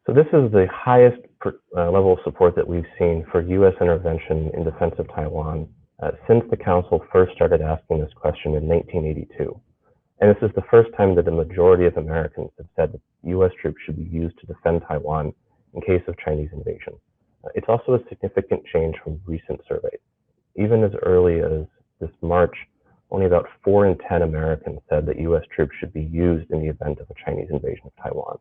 So this is the highest level of support that we've seen for U.S. intervention in defense of Taiwan since the Council first started asking this question in 1982. And this is the first time that a majority of Americans have said that U.S. troops should be used to defend Taiwan in case of Chinese invasion. It's also a significant change from recent surveys. Even as early as this March, only about 4 in 10 Americans said that U.S. troops should be used in the event of a Chinese invasion of Taiwan.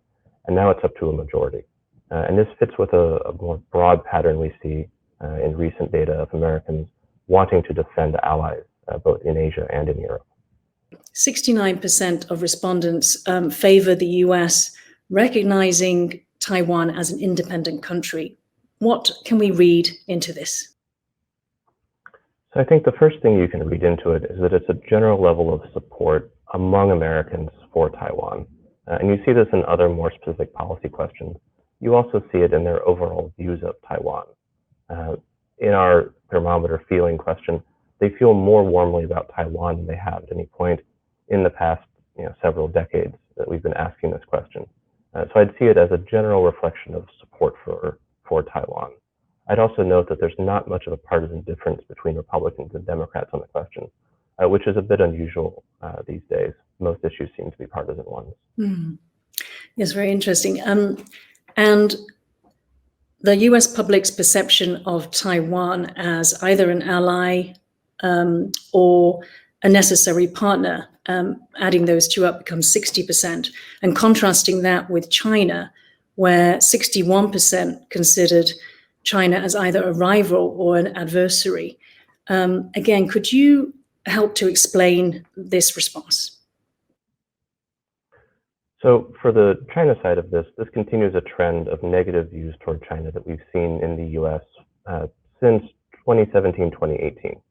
And now it's up to a majority. And this fits with a more broad pattern we see in recent data of Americans wanting to defend allies, both in Asia and in Europe. 69% of respondents favor the US recognizing Taiwan as an independent country. What can we read into this? So I think the first thing you can read into it is that it's a general level of support among Americans for Taiwan. And you see this in other more specific policy questions. You also see it in their overall views of Taiwan. In our thermometer feeling question, they feel more warmly about Taiwan than they have at any point in the past several decades that we've been asking this question. So I'd see it as a general reflection of support for Taiwan. I'd also note that there's not much of a partisan difference between Republicans and Democrats on the question, which is a bit unusual these days. Most issues seem to be partisan ones. Mm. Yes, very interesting. And the US public's perception of Taiwan as either an ally or a necessary partner, adding those two up becomes 60%. And contrasting that with China, where 61% considered China as either a rival or an adversary. Again, could you help to explain this response? So for the China side of this continues a trend of negative views toward China that we've seen in the US since 2017, 2018.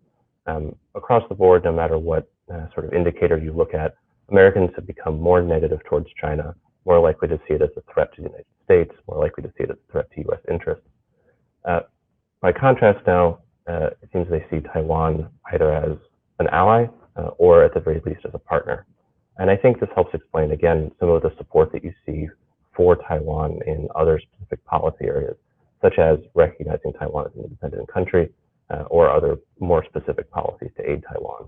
Across the board, no matter what sort of indicator you look at, Americans have become more negative towards China, more likely to see it as a threat to the United States, more likely to see it as a threat to US interests. By contrast now, it seems they see Taiwan either as an ally or at the very least as a partner. And I think this helps explain, again, some of the support that you see for Taiwan in other specific policy areas, such as recognizing Taiwan as an independent country or other more specific policies to aid Taiwan.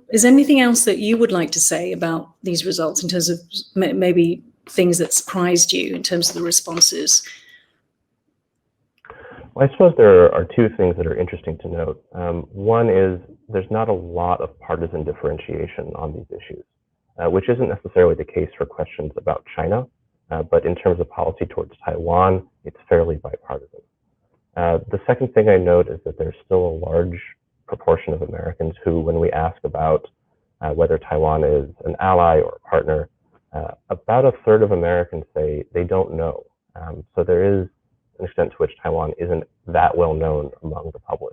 Is there anything else that you would like to say about these results in terms of maybe things that surprised you in terms of the responses? Well, I suppose there are two things that are interesting to note. One is there's not a lot of partisan differentiation on these issues. Which isn't necessarily the case for questions about China, but in terms of policy towards Taiwan, it's fairly bipartisan. The second thing I note is that there's still a large proportion of Americans who, when we ask about whether Taiwan is an ally or a partner, about a third of Americans say they don't know. So there is an extent to which Taiwan isn't that well known among the public.